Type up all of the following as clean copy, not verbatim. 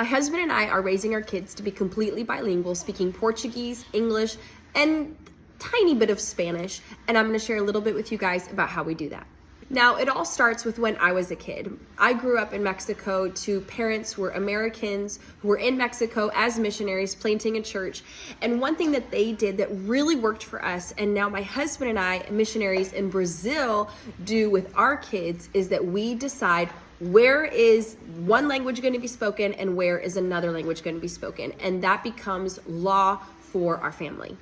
My husband and I are raising our kids to be completely bilingual, speaking Portuguese, English, and tiny bit of Spanish, and I'm going to share a little bit with you guys about how we do that. Now, it all starts with when I was a kid. I grew up in Mexico to parents who were Americans who were in Mexico as missionaries planting a church. And one thing that they did that really worked for us, and now my husband and I, missionaries in Brazil, do with our kids, is that we decide where is one language going to be spoken and where is another language going to be spoken. And that becomes law for our family.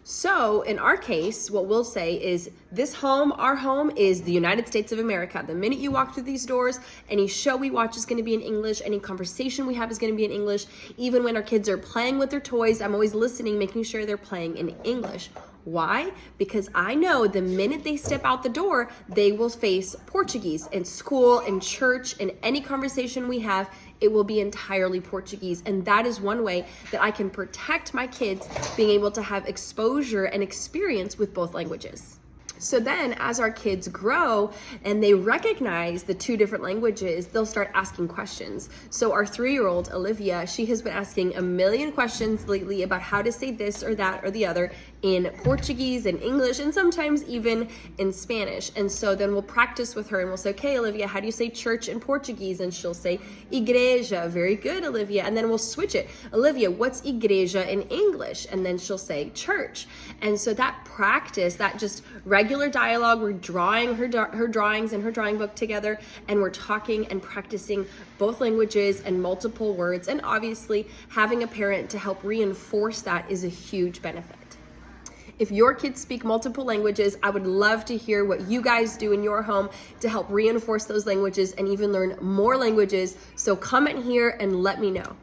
So in our case, what we'll say is this home, our home is the United States of America. The minute you walk through these doors, any show we watch is going to be in English. Any conversation we have is going to be in English. Even when our kids are playing with their toys, I'm always listening, making sure they're playing in English. Why? Because I know the minute they step out the door, they will face Portuguese in school, in church, in any conversation we have. It will be entirely Portuguese. And that is one way that I can protect my kids being able to have exposure and experience with both languages. So then as our kids grow and they recognize the two different languages, they'll start asking questions. So our 3-year-old, Olivia, she has been asking a million questions lately about how to say this or that or the other in Portuguese and English, and sometimes even in Spanish. And so then we'll practice with her and we'll say, okay, Olivia, how do you say church in Portuguese? And she'll say igreja. Very good, Olivia. And then we'll switch it. Olivia, what's igreja in English? And then she'll say church. And so that practice, that just regular dialogue, we're drawing her drawings in her drawing book together, and we're talking and practicing both languages and multiple words. And obviously having a parent to help reinforce that is a huge benefit. If your kids speak multiple languages, I would love to hear what you guys do in your home to help reinforce those languages and even learn more languages. So comment here and let me know.